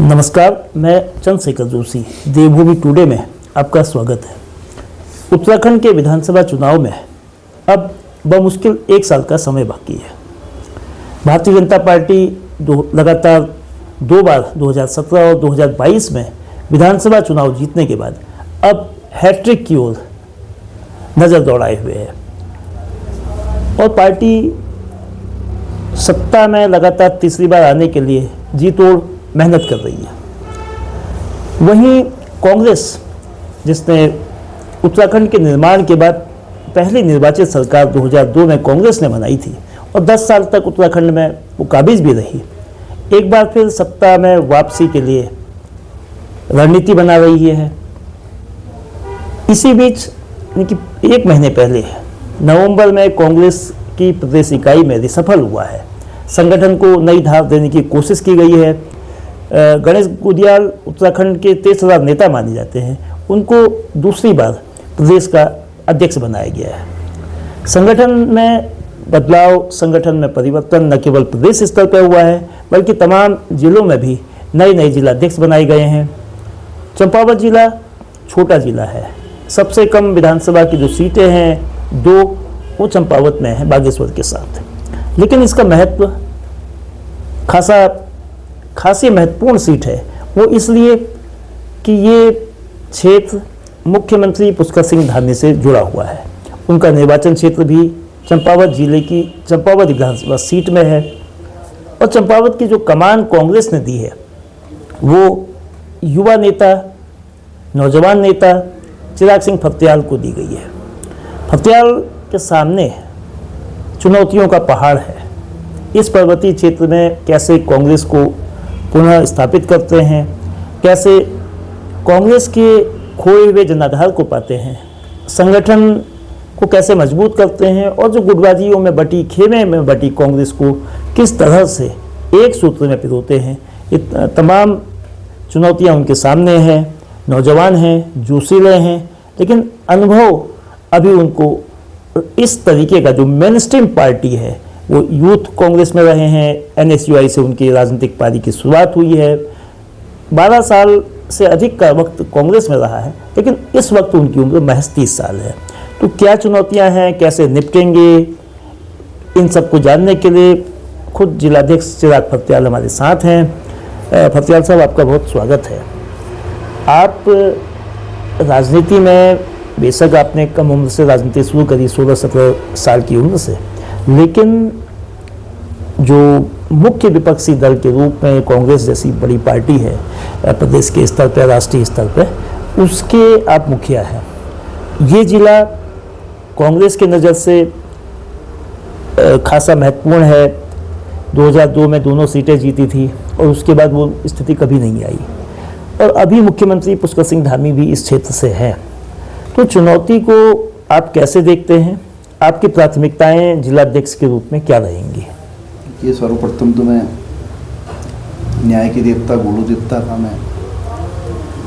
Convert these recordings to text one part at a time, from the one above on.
नमस्कार, मैं चंद्रशेखर जोशी। देवभूमि टुडे में आपका स्वागत है। उत्तराखंड के विधानसभा चुनाव में अब बमुश्किल एक साल का समय बाकी है। भारतीय जनता पार्टी लगातार दो बार 2017 और 2022 में विधानसभा चुनाव जीतने के बाद अब हैट्रिक की ओर नज़र दौड़ाए हुए है और पार्टी सत्ता में लगातार तीसरी बार आने के लिए जी तोड़ मेहनत कर रही है। वहीं कांग्रेस, जिसने उत्तराखंड के निर्माण के बाद पहली निर्वाचित सरकार 2002 में कांग्रेस ने बनाई थी और 10 साल तक उत्तराखंड में वो काबिज भी रही, एक बार फिर सत्ता में वापसी के लिए रणनीति बना रही है। इसी बीच एक महीने पहले नवंबर में कांग्रेस की प्रदेश इकाई में रिसफल हुआ है। संगठन को नई धार देने की कोशिश की गई है। गणेश गुडियाल उत्तराखंड के तेजतर्रार नेता माने जाते हैं, उनको दूसरी बार प्रदेश का अध्यक्ष बनाया गया है। संगठन में बदलाव, संगठन में परिवर्तन न केवल प्रदेश स्तर पर हुआ है बल्कि तमाम जिलों में भी नए जिलाध्यक्ष बनाए गए हैं। चंपावत जिला छोटा जिला है, सबसे कम विधानसभा की जो सीटें हैं 2 वो चंपावत में है बागेश्वर के साथ, लेकिन इसका महत्व खासी महत्वपूर्ण सीट है। वो इसलिए कि ये क्षेत्र मुख्यमंत्री पुष्कर सिंह धामी से जुड़ा हुआ है। उनका निर्वाचन क्षेत्र भी चंपावत जिले की चंपावत विधानसभा सीट में है और चंपावत की जो कमान कांग्रेस ने दी है वो युवा नेता, नौजवान नेता चिराग सिंह फत्याल को दी गई है। फत्याल के सामने चुनौतियों का पहाड़ है। इस पर्वतीय क्षेत्र में कैसे कांग्रेस को पुनः स्थापित करते हैं, कैसे कांग्रेस के खोए हुए जनाधार को पाते हैं, संगठन को कैसे मजबूत करते हैं और जो गुटबाजियों में बटी, खेमे में बटी कांग्रेस को किस तरह से एक सूत्र में पिरोते हैं, ये तमाम चुनौतियां उनके सामने हैं। नौजवान हैं, जोशीले हैं, लेकिन अनुभव अभी उनको इस तरीके का जो मेनस्ट्रीम पार्टी है, वो यूथ कांग्रेस में रहे हैं। NSUI से उनकी राजनीतिक पारी की शुरुआत हुई है। 12 साल से अधिक का वक्त कांग्रेस में रहा है, लेकिन इस वक्त उनकी उम्र महज 30 साल है। तो क्या चुनौतियां हैं, कैसे निपटेंगे, इन सबको जानने के लिए खुद जिलाध्यक्ष चिराग फत्याल हमारे साथ हैं। फत्याल साहब, आपका बहुत स्वागत है। आप राजनीति में बेशक आपने कम उम्र से राजनीति शुरू करी, 16-17 साल की उम्र से, लेकिन जो मुख्य विपक्षी दल के रूप में कांग्रेस जैसी बड़ी पार्टी है प्रदेश के स्तर पर, राष्ट्रीय स्तर पर, उसके आप मुखिया हैं। ये जिला कांग्रेस की नज़र से खासा महत्वपूर्ण है। 2002 में दोनों सीटें जीती थी और उसके बाद वो स्थिति कभी नहीं आई और अभी मुख्यमंत्री पुष्कर सिंह धामी भी इस क्षेत्र से हैं। तो चुनौती को आप कैसे देखते हैं? आपकी प्राथमिकताएं जिलाध्यक्ष के रूप में क्या रहेंगी? ये सर्वप्रथम तो मैं न्याय के देवता, गुरु देवता का मैं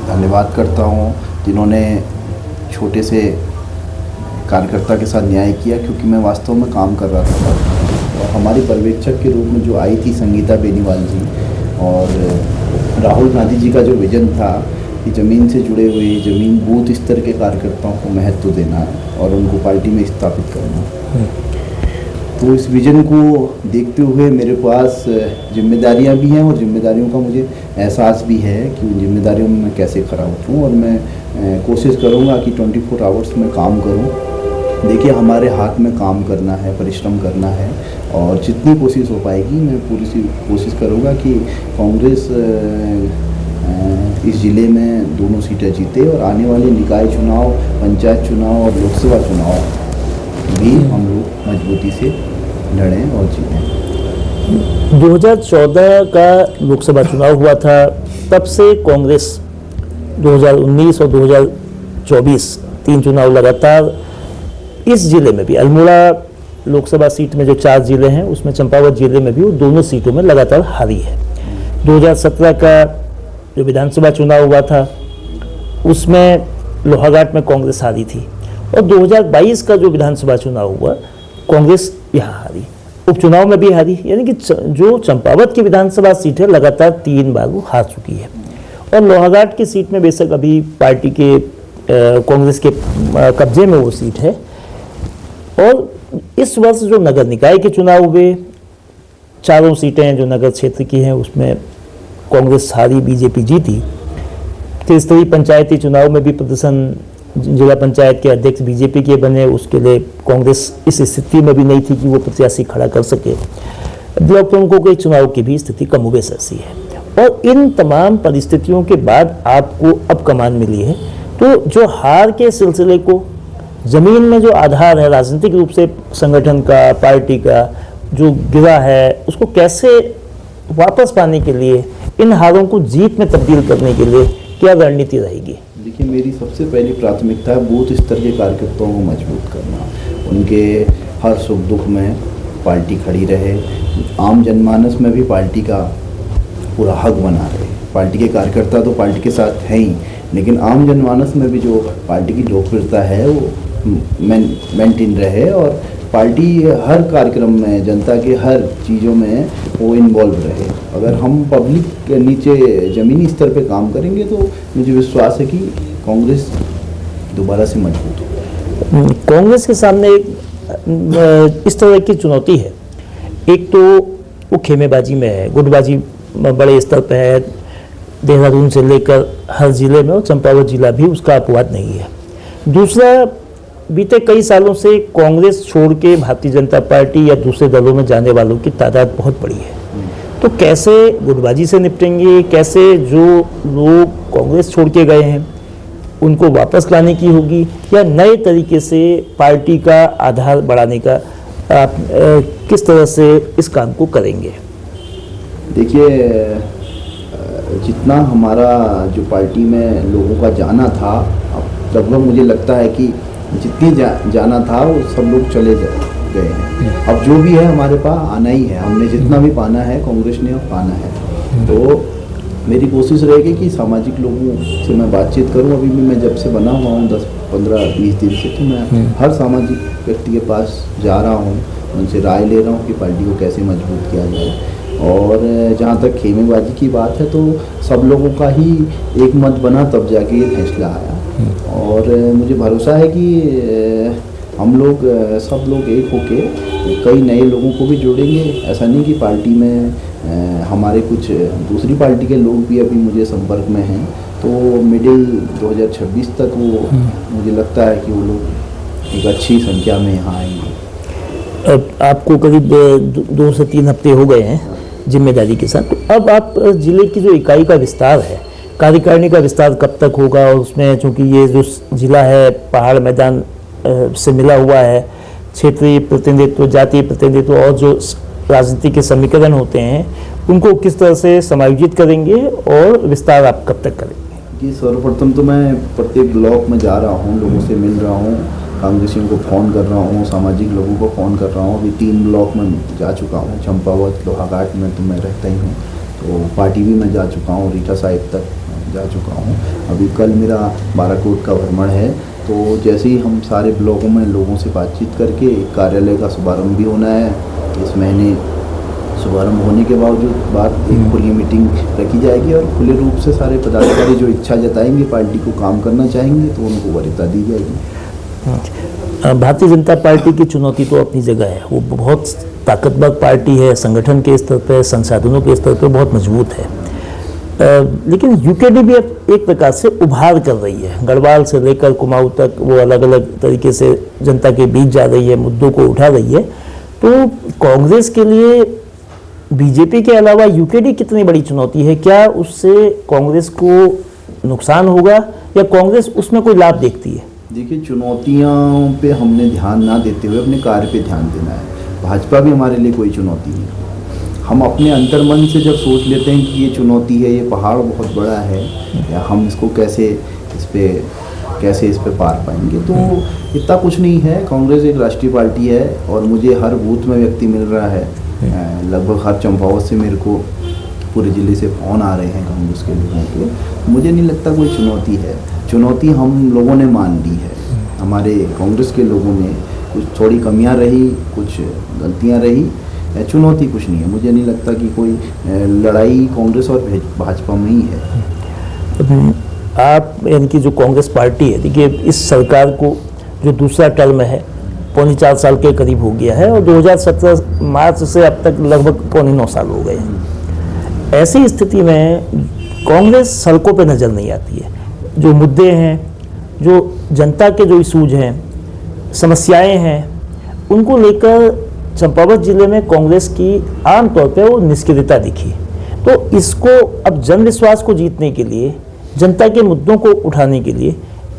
धन्यवाद करता हूँ, जिन्होंने छोटे से कार्यकर्ता के साथ न्याय किया, क्योंकि मैं वास्तव में काम कर रहा था और हमारी पर्यवेक्षक के रूप में जो आई थी संगीता बेनीवाल जी, और राहुल गांधी जी का जो विजन था कि ज़मीन से जुड़े हुए, ज़मीन बूथ स्तर के कार्यकर्ताओं को महत्व देना और उनको पार्टी में स्थापित करना, तो इस विजन को देखते हुए मेरे पास जिम्मेदारियां भी हैं और जिम्मेदारियों का मुझे एहसास भी है कि उन जिम्मेदारियों में मैं कैसे खरा उतरूँ और मैं कोशिश करूँगा कि 24 आवर्स में काम करूँ। देखिए, हमारे हाथ में काम करना है, परिश्रम करना है और जितनी कोशिश हो पाएगी मैं पूरी कोशिश करूँगा कि कांग्रेस इस ज़िले में दोनों सीटें जीते और आने वाले निकाय चुनाव, पंचायत चुनाव और लोकसभा चुनाव भी हम लोग मजबूती से लड़ें और जीतें। 2014 का लोकसभा चुनाव हुआ था, तब से कांग्रेस 2019 और 2024 3 चुनाव लगातार इस जिले में भी, अल्मोड़ा लोकसभा सीट में जो 4 जिले हैं उसमें चंपावत जिले में भी वो दोनों सीटों में लगातार हारी है। 2017 का जो विधानसभा चुनाव हुआ था उसमें लोहाघाट में कांग्रेस हारी थी और 2022 का जो विधानसभा चुनाव हुआ कांग्रेस यहाँ हारी उपचुनाव में भी हारी, यानी कि जो चंपावत की विधानसभा सीट है लगातार 3 बार वो हार चुकी है। और लोहाघाट की सीट में बेशक अभी पार्टी के कांग्रेस के कब्जे में वो सीट है। और इस वर्ष जो नगर निकाय के चुनाव हुए, 4 सीटें जो नगर क्षेत्र की हैं उसमें कांग्रेस हारी, बीजेपी जीती। त्रिस्तरीय पंचायती चुनाव में भी प्रदर्शन, जिला पंचायत के अध्यक्ष बीजेपी के बने, उसके लिए कांग्रेस इस स्थिति में भी नहीं थी कि वो प्रत्याशी खड़ा कर सके। ब्लॉक प्रमुखों के चुनाव की भी स्थिति कमोबेश ऐसी है। और इन तमाम परिस्थितियों के बाद आपको अब कमान मिली है, तो जो हार के सिलसिले को जमीन में जो आधार है राजनीतिक रूप से संगठन का, पार्टी का जो गिरा है, उसको कैसे वापस पाने के लिए, इन हारों को जीत में तब्दील करने के लिए क्या रणनीति रहेगी? देखिए, मेरी सबसे पहली प्राथमिकता है बूथ स्तर के कार्यकर्ताओं को मजबूत करना। उनके हर सुख दुख में पार्टी खड़ी रहे, आम जनमानस में भी पार्टी का पूरा हक बना रहे। पार्टी के कार्यकर्ता तो पार्टी के साथ हैं ही, लेकिन आम जनमानस में भी जो पार्टी की लोकप्रियता है वो मेंटेन रहे और पार्टी हर कार्यक्रम में, जनता के हर चीज़ों में वो इन्वॉल्व रहे। अगर हम पब्लिक के नीचे ज़मीनी स्तर पे काम करेंगे तो मुझे विश्वास है कि कांग्रेस दोबारा से मजबूत होगी। कांग्रेस के सामने एक इस तरह की चुनौती है। एक तो वो खेमेबाजी में है, गुटबाजी बड़े स्तर पे है, देहरादून से लेकर हर जिले में, और चंपावत जिला भी उसका अपवाद नहीं है। दूसरा, बीते कई सालों से कांग्रेस छोड़ के भारतीय जनता पार्टी या दूसरे दलों में जाने वालों की तादाद बहुत बड़ी है। तो कैसे गुटबाजी से निपटेंगे, कैसे जो लोग कांग्रेस छोड़ के गए हैं उनको वापस लाने की होगी, या नए तरीके से पार्टी का आधार बढ़ाने का आप किस तरह से इस काम को करेंगे? देखिए, जितना हमारा जो पार्टी में लोगों का जाना था, अब लगभग मुझे लगता है कि जितनी जाना था वो सब लोग चले गए हैं। अब जो भी है हमारे पास आना ही है, हमने जितना भी पाना है कांग्रेस ने अब पाना है। तो मेरी कोशिश रहेगी कि सामाजिक लोगों से मैं बातचीत करूं। अभी भी मैं जब से बना हुआ हूं 10, 15, 20 दिन से, तो मैं हर सामाजिक व्यक्ति के पास जा रहा हूं, उनसे राय ले रहा हूं कि पार्टी को कैसे मजबूत किया जाए। और जहाँ तक खेमेबाजी की बात है तो सब लोगों का ही एक मत बना, तब जाके ये फैसला आया। और मुझे भरोसा है कि हम लोग सब लोग एक होके कई नए लोगों को भी जोड़ेंगे। ऐसा नहीं कि पार्टी में हमारे कुछ दूसरी पार्टी के लोग भी अभी मुझे संपर्क में हैं, तो मिडिल 2026 तक वो मुझे लगता है कि वो लोग एक अच्छी संख्या में यहाँ आएंगे। अब आपको करीब 2 से 3 हफ्ते हो गए हैं जिम्मेदारी के साथ, तो अब आप जिले की जो इकाई का विस्तार है, कार्यकारिणी का विस्तार कब तक होगा? और उसमें चूँकि ये जो जिला है पहाड़ मैदान से मिला हुआ है, क्षेत्रीय प्रतिनिधित्व, जातीय प्रतिनिधित्व और जो राजनीति के समीकरण होते हैं उनको किस तरह से समायोजित करेंगे और विस्तार आप कब तक करेंगे? जी, सर्वप्रथम तो मैं प्रत्येक ब्लॉक में जा रहा हूँ, लोगों से मिल रहा हूँ, कांग्रेसियों को फ़ोन कर रहा हूँ, सामाजिक लोगों को फ़ोन कर रहा हूँ। अभी 3 ब्लॉक में जा चुका हूँ, चंपावत, लोहाघाट में तो मैं रहता ही हूँ, तो पार्टी भी मैं जा चुका हूँ, रीटा साहिब तक जा चुका हूँ। अभी कल मेरा बाराकोट का भ्रमण है, तो जैसे ही हम सारे ब्लॉकों में लोगों से बातचीत करके कार्यालय का शुभारंभ भी होना है इस महीने। शुभारंभ होने के बाद एक खुली मीटिंग रखी जाएगी और खुले रूप से सारे पदाधिकारी जो इच्छा जताएंगे, पार्टी को काम करना चाहेंगे, तो उनको वरीयता दी जाएगी। भारतीय जनता पार्टी की चुनौती तो अपनी जगह है, वो बहुत ताकतवर पार्टी है, संगठन के स्तर पर, संसाधनों के स्तर पर बहुत मजबूत है। लेकिन यूकेडी भी एक प्रकार से उभार कर रही है, गढ़वाल से लेकर कुमाऊं तक वो अलग अलग तरीके से जनता के बीच जा रही है, मुद्दों को उठा रही है। तो कांग्रेस के लिए बीजेपी के अलावा यूकेडी कितनी बड़ी चुनौती है? क्या उससे कांग्रेस को नुकसान होगा या कांग्रेस उसमें कोई लाभ देखती है? देखिए, चुनौतियों पे हमने ध्यान ना देते हुए अपने कार्य पे ध्यान देना है। भाजपा भी हमारे लिए कोई चुनौती नहीं है। हम अपने अंतर्मन से जब सोच लेते हैं कि ये चुनौती है, ये पहाड़ बहुत बड़ा है, या हम इसको कैसे इस पे पार पाएंगे, तो इतना कुछ नहीं है। कांग्रेस एक राष्ट्रीय पार्टी है और मुझे हर बूथ में व्यक्ति मिल रहा है, लगभग हर चंपावत से मेरे को पूरे ज़िले से फ़ोन आ रहे हैं कांग्रेस के लोगों के। मुझे नहीं लगता कोई चुनौती है। चुनौती हम लोगों ने मान ली है, हमारे कांग्रेस के लोगों ने। कुछ थोड़ी कमियां रही, कुछ गलतियां रही, चुनौती कुछ नहीं है। मुझे नहीं लगता कि कोई लड़ाई कांग्रेस और भाजपा में ही है। आप यानी कि जो कांग्रेस पार्टी है, देखिए इस सरकार को जो दूसरा टर्म है 4.25 साल के करीब हो गया है और 2017 मार्च से अब तक लगभग 9.25 साल हो गए हैं। ऐसी स्थिति में कांग्रेस सड़कों पे नज़र नहीं आती है। जो मुद्दे हैं, जो जनता के जो इशूज हैं, समस्याएं हैं, उनको लेकर चंपावत जिले में कांग्रेस की आमतौर पे वो निष्क्रियता दिखी। तो इसको अब जन विश्वास को जीतने के लिए, जनता के मुद्दों को उठाने के लिए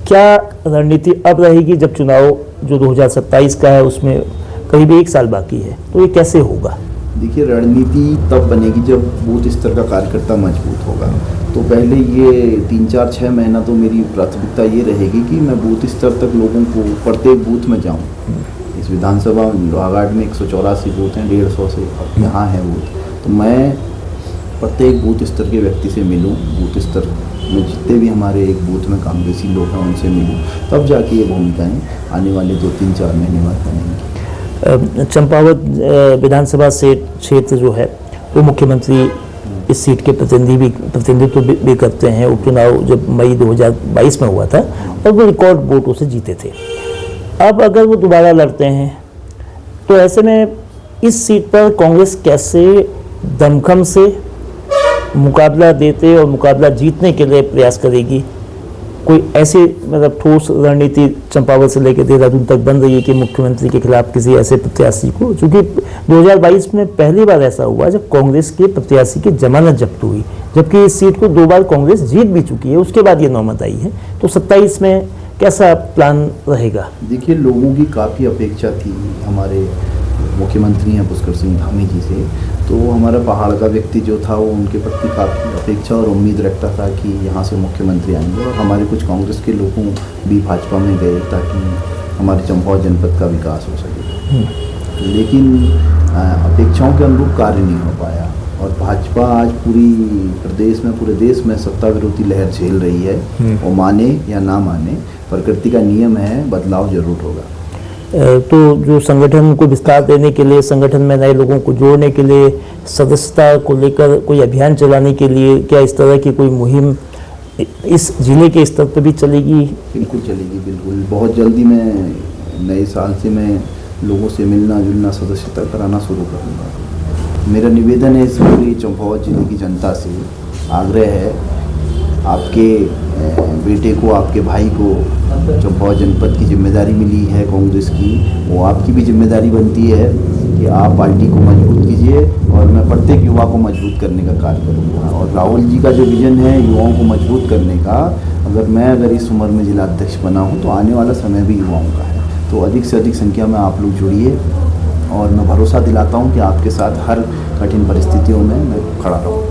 क्या रणनीति अब रहेगी, जब चुनाव जो 2027 का है उसमें करीब 1 साल बाकी है, तो ये कैसे होगा? देखिए, रणनीति तब बनेगी जब बूथ स्तर का कार्यकर्ता मजबूत होगा। तो पहले ये 3-4-6 महीना तो मेरी प्राथमिकता ये रहेगी कि मैं बूथ स्तर तक लोगों को प्रत्येक बूथ में जाऊं। इस विधानसभा लोहाघाट में 184 बूथ हैं, 150 से यहाँ है बूथ। तो मैं प्रत्येक बूथ स्तर के व्यक्ति से मिलूं, बूथ स्तर में जितने भी हमारे एक बूथ में कांग्रेसी लोग हैं उनसे मिलूं, तब जाके ये भूमिकाएँ आने वाले 2-3-4 महीने बाद बनेंगी। चंपावत विधानसभा से क्षेत्र जो है वो मुख्यमंत्री इस सीट के प्रतिनिधित्व भी करते हैं। उपचुनाव जब मई 2022 में हुआ था और वो रिकॉर्ड वोटों से जीते थे। अब अगर वो दोबारा लड़ते हैं तो ऐसे में इस सीट पर कांग्रेस कैसे दमखम से मुकाबला देते और मुकाबला जीतने के लिए प्रयास करेगी? कोई ऐसी मतलब ठोस रणनीति चंपावत से लेकर देहरादून तक बन रही है कि मुख्यमंत्री के खिलाफ किसी ऐसे प्रत्याशी को, क्योंकि 2022 में पहली बार ऐसा हुआ जब कांग्रेस के प्रत्याशी की जमानत जब्त हुई, जबकि इस सीट को 2 बार कांग्रेस जीत भी चुकी है, उसके बाद ये नौबत आई है। तो 27 में कैसा प्लान रहेगा? देखिए, लोगों की काफ़ी अपेक्षा थी हमारे मुख्यमंत्री हैं पुष्कर सिंह धामी जी से। तो हमारा पहाड़ का व्यक्ति जो था वो उनके प्रति काफ़ी अपेक्षा और उम्मीद रखता था कि यहाँ से मुख्यमंत्री आएंगे, और हमारे कुछ कांग्रेस के लोगों भी भाजपा में गए ताकि हमारे चंपावत जनपद का विकास हो सके। लेकिन अपेक्षाओं के अनुरूप कार्य नहीं हो पाया, और भाजपा आज पूरे देश में सत्ता विरोधी लहर झेल रही है। वो माने या ना माने, प्रकृति का नियम है, बदलाव जरूर होगा। तो जो संगठन को विस्तार देने के लिए, संगठन में नए लोगों को जोड़ने के लिए, सदस्यता को लेकर कोई अभियान चलाने के लिए क्या इस तरह की कोई मुहिम इस जिले के स्तर पर भी चलेगी? बिल्कुल चलेगी, बिल्कुल। बहुत जल्दी मैं नए साल से मैं लोगों से मिलना जुलना, सदस्यता कराना शुरू करूँगा। मेरा निवेदन है इस पूरी चंपावत जिले की जनता से, आग्रह है, आपके बेटे को, आपके भाई को चंपावत जनपद की जिम्मेदारी मिली है कांग्रेस की, वो आपकी भी जिम्मेदारी बनती है कि आप पार्टी को मजबूत कीजिए, और मैं प्रत्येक युवा को मजबूत करने का कार्य करूँगा। और राहुल जी का जो विजन है युवाओं को मजबूत करने का, अगर इस उम्र में जिला अध्यक्ष बना हूँ तो आने वाला समय भी युवाओं का है। तो अधिक से अधिक संख्या में आप लोग जुड़िए, और मैं भरोसा दिलाता हूँ कि आपके साथ हर कठिन परिस्थितियों में मैं खड़ा रहूँ।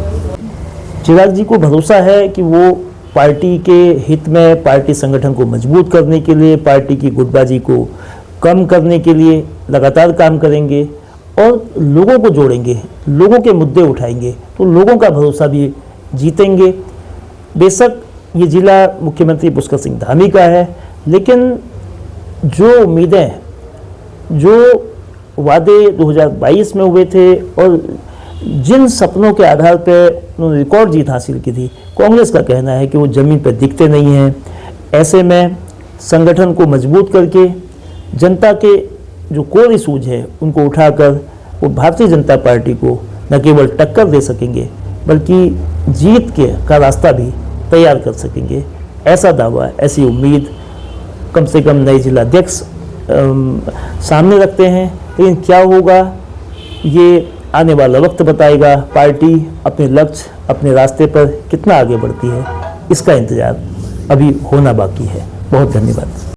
चिराग जी को भरोसा है कि वो पार्टी के हित में, पार्टी संगठन को मजबूत करने के लिए, पार्टी की गुटबाजी को कम करने के लिए लगातार काम करेंगे और लोगों को जोड़ेंगे, लोगों के मुद्दे उठाएंगे, तो लोगों का भरोसा भी जीतेंगे। बेशक ये जिला मुख्यमंत्री पुष्कर सिंह धामी का है, लेकिन जो उम्मीदें, जो वादे 2022 में हुए थे और जिन सपनों के आधार पर उन्होंने रिकॉर्ड जीत हासिल की थी, कांग्रेस का कहना है कि वो ज़मीन पर दिखते नहीं हैं। ऐसे में संगठन को मजबूत करके जनता के जो कोर इशूज है उनको उठाकर वो भारतीय जनता पार्टी को न केवल टक्कर दे सकेंगे बल्कि जीत का रास्ता भी तैयार कर सकेंगे। ऐसा दावा, ऐसी उम्मीद कम से कम नए जिलाध्यक्ष सामने रखते हैं। लेकिन क्या होगा ये आने वाला वक्त बताएगा। पार्टी अपने लक्ष्य, अपने रास्ते पर कितना आगे बढ़ती है, इसका इंतजार अभी होना बाकी है। बहुत धन्यवाद।